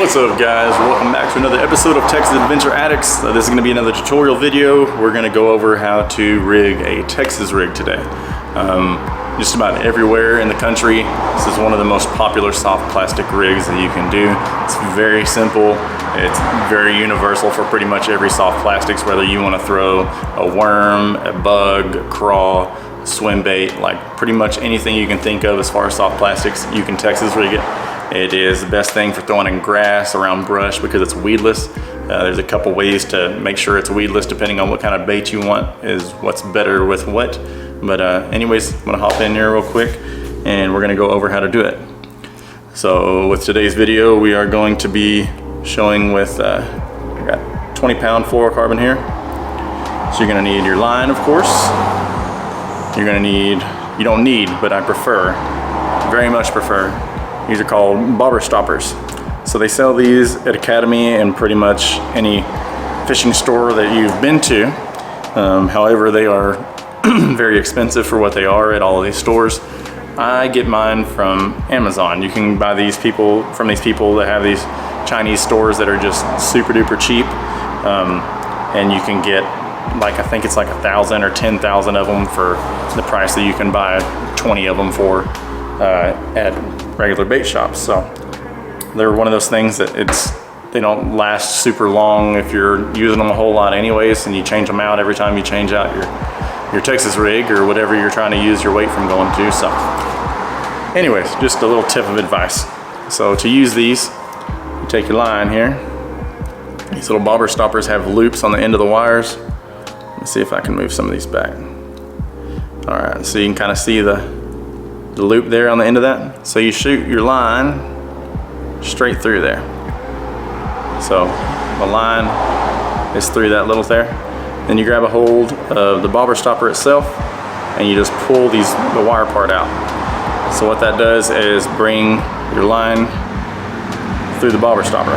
What's up guys, welcome back to another episode of Texas Adventure Addicts. This is going to be another tutorial video. We're going to go over how to rig a Texas rig today. Just about everywhere in the country, this is one of the most popular soft plastic rigs that you can do. It's very simple, it's very universal for pretty much every soft plastics, whether you want to throw a worm, a bug, a craw, swim bait, like pretty much anything you can think of as far as soft plastics, you can Texas rig it. It is the best thing for throwing in grass, around brush, because it's weedless. There's a couple ways to make sure it's weedless depending on what kind of bait you want, is what's better with what. But anyways, I'm gonna hop in here real quick and we're gonna go over how to do it. So with today's video, we are going to be showing with, I got 20-pound fluorocarbon here. So you're gonna need your line, of course. You're gonna need, you don't need, but I prefer, very much prefer, these are called bobber stoppers. So they sell these at Academy and pretty much any fishing store that you've been to. However, they are very expensive for what they are at all of these stores. I get mine from Amazon. You can buy these from these people that have these Chinese stores that are just super duper cheap. And you can get, like, I think it's like 1,000 or 10,000 of them for the price that you can buy 20 of them for at regular bait shops. So they're one of those things that they don't last super long if you're using them a whole lot anyways, and you change them out every time you change out your Texas rig or whatever you're trying to use your weight from going to. So anyways, just a little tip of advice. So to use these, you take your line here. These little bobber stoppers have loops on the end of the wires. Let's see if I can move some of these back. All right, so you can kind of see the loop there on the end of that. So you shoot your line straight through there. So the line is through that little there. Then you grab a hold of the bobber stopper itself and you just pull the wire part out. So what that does is bring your line through the bobber stopper.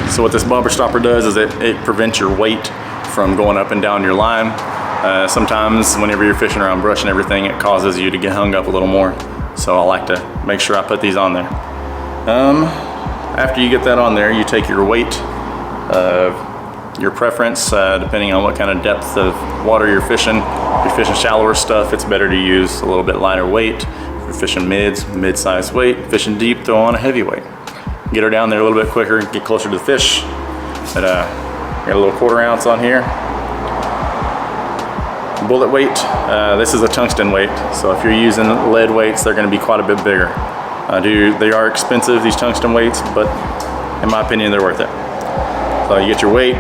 So what this bobber stopper does is it prevents your weight from going up and down your line. Sometimes whenever you're fishing around brush and everything, it causes you to get hung up a little more. So I like to make sure I put these on there. After you get that on there, you take your weight, your preference, depending on what kind of depth of water you're fishing. If you're fishing shallower stuff, it's better to use a little bit lighter weight. If you're fishing mid-sized weight. Fishing deep, throw on a heavy weight. Get her down there a little bit quicker, get closer to the fish. But got a little 1/4 ounce on here. Bullet weight, this is a tungsten weight, so if you're using lead weights, they're going to be quite a bit bigger. They are expensive, these tungsten weights, but in my opinion, they're worth it. So you get your weight,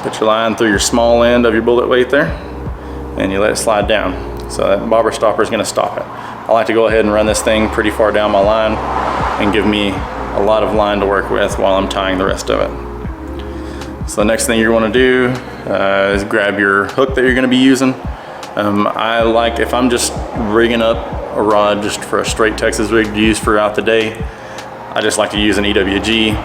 put your line through your small end of your bullet weight there, and you let it slide down. So that bobber stopper is going to stop it. I like to go ahead and run this thing pretty far down my line and give me a lot of line to work with while I'm tying the rest of it. So the next thing you want to do is grab your hook that you're going to be using. I like, if I'm just rigging up a rod just for a straight Texas rig to use throughout the day, I just like to use an EWG,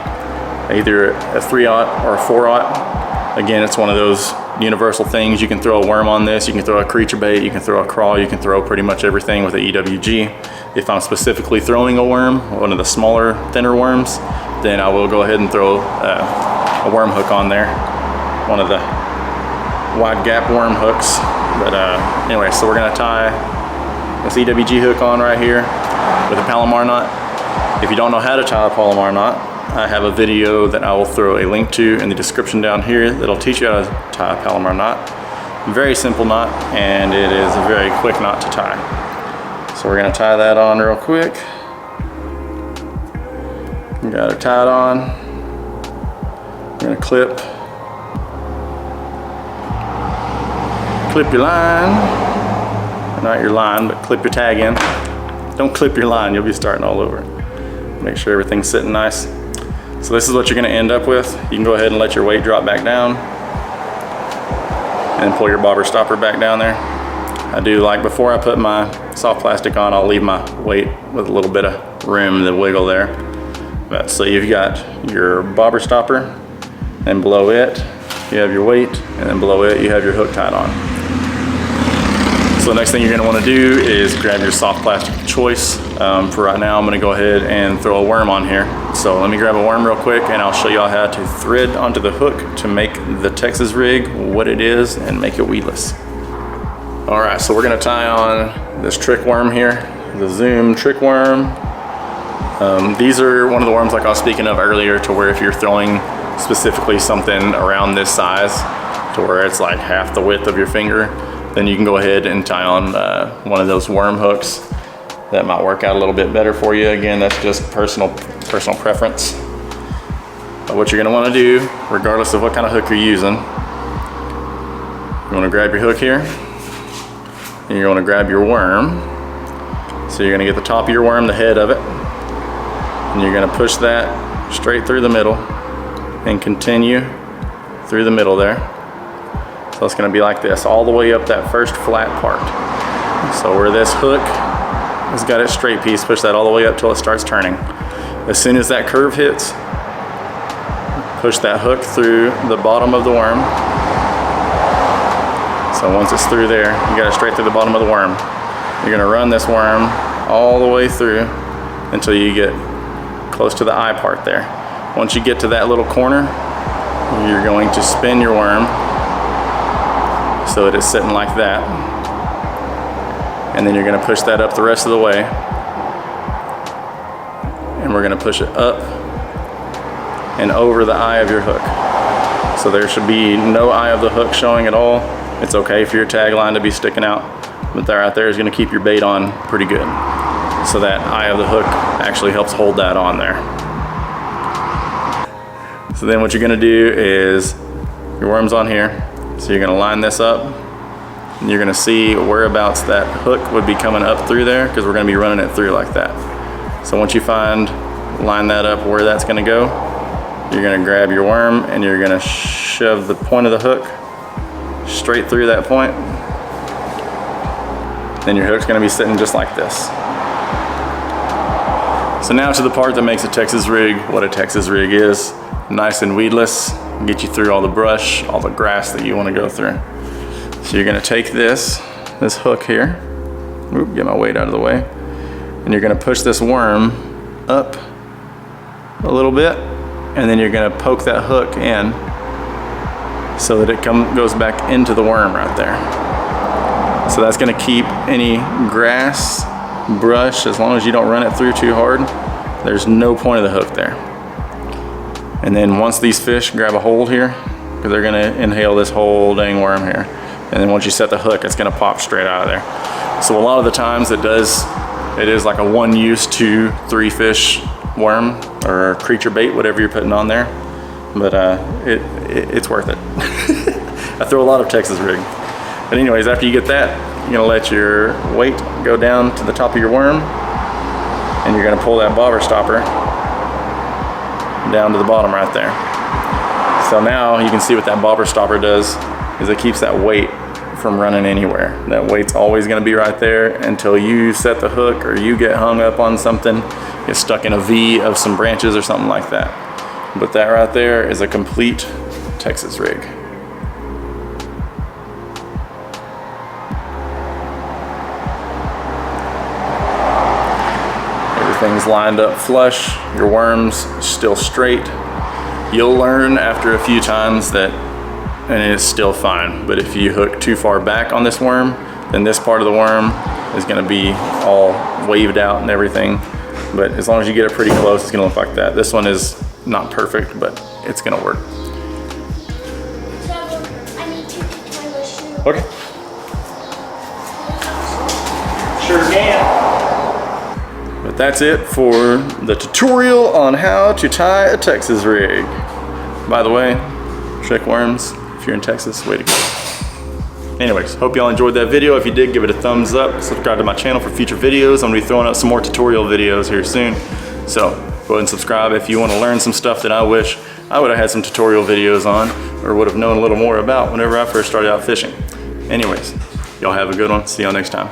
either a 3/0 or a 4/0. Again, it's one of those universal things. You can throw a worm on this, you can throw a creature bait, you can throw a crawl, you can throw pretty much everything with an EWG. If I'm specifically throwing a worm, one of the smaller, thinner worms, then I will go ahead and throw a worm hook on there, one of the wide gap worm hooks. But anyway, so we're gonna tie this EWG hook on right here with a Palomar knot. If you don't know how to tie a Palomar knot, I have a video that I will throw a link to in the description down here that'll teach you how to tie a Palomar knot. Very simple knot, and it is a very quick knot to tie. So we're gonna tie that on real quick. Got her tied on. We're gonna clip your line, not your line, but clip your tag in. Don't clip your line, you'll be starting all over. Make sure everything's sitting nice. So this is what you're gonna end up with. You can go ahead and let your weight drop back down and pull your bobber stopper back down there. I do, like, before I put my soft plastic on, I'll leave my weight with a little bit of room to wiggle there. But so you've got your bobber stopper, and below it you have your weight, and then below it you have your hook tied on. So the next thing you're gonna wanna do is grab your soft plastic of choice. For right now, I'm gonna go ahead and throw a worm on here. So let me grab a worm real quick and I'll show y'all how to thread onto the hook to make the Texas rig what it is and make it weedless. All right, so we're gonna tie on this trick worm here, the Zoom trick worm. These are one of the worms like I was speaking of earlier, to where if you're throwing specifically something around this size to where it's like half the width of your finger, then you can go ahead and tie on one of those worm hooks. That might work out a little bit better for you. Again, that's just personal preference. But what you're gonna wanna do, regardless of what kind of hook you're using, you wanna grab your hook here, and you're gonna grab your worm. So you're gonna get the top of your worm, the head of it, and you're gonna push that straight through the middle and continue through the middle there. So it's gonna be like this, all the way up that first flat part. So where this hook has got its straight piece, push that all the way up till it starts turning. As soon as that curve hits, push that hook through the bottom of the worm. So once it's through there, you got it straight through the bottom of the worm. You're gonna run this worm all the way through until you get close to the eye part there. Once you get to that little corner, you're going to spin your worm so that it's sitting like that. And then you're gonna push that up the rest of the way. And we're gonna push it up and over the eye of your hook. So there should be no eye of the hook showing at all. It's okay for your tagline to be sticking out, but that right there is gonna keep your bait on pretty good. So that eye of the hook actually helps hold that on there. So then what you're gonna do is, your worm's on here, so you're gonna line this up, and you're gonna see whereabouts that hook would be coming up through there, because we're gonna be running it through like that. So once you line that up where that's gonna go, you're gonna grab your worm and you're gonna shove the point of the hook straight through that point. Then your hook's gonna be sitting just like this. So now to the part that makes a Texas rig what a Texas rig is. Nice and weedless, get you through all the brush, all the grass that you wanna go through. So you're gonna take this hook here, get my weight out of the way, and you're gonna push this worm up a little bit, and then you're gonna poke that hook in so that it goes back into the worm right there. So that's gonna keep any grass, brush, as long as you don't run it through too hard, there's no point of the hook there. And then once these fish grab a hold here, because they're gonna inhale this whole dang worm here, and then once you set the hook, it's gonna pop straight out of there. So a lot of the times it is like a 1-use 2-3 fish worm or creature bait, whatever you're putting on there. But it's worth it. I throw a lot of Texas rig. But anyways, after you get that, you're gonna let your weight go down to the top of your worm, and you're gonna pull that bobber stopper down to the bottom right there. So now you can see what that bobber stopper does is it keeps that weight from running anywhere. That weight's always gonna be right there until you set the hook or you get hung up on something, get stuck in a V of some branches or something like that. But that right there is a complete Texas rig. Everything's lined up flush, your worm's still straight. You'll learn after a few times that, and it's still fine, but if you hook too far back on this worm, then this part of the worm is gonna be all waved out and everything. But as long as you get it pretty close, it's gonna look like that. This one is not perfect, but it's gonna work. I need to tie my shoe. Okay. Sure can. But that's it for the tutorial on how to tie a Texas rig. By the way, trick worms, if you're in Texas, way to go. Anyways, hope y'all enjoyed that video. If you did, give it a thumbs up. Subscribe to my channel for future videos. I'm gonna be throwing out some more tutorial videos here soon. So go ahead and subscribe if you wanna learn some stuff that I wish I would have had some tutorial videos on or would have known a little more about whenever I first started out fishing. Anyways, y'all have a good one. See y'all next time.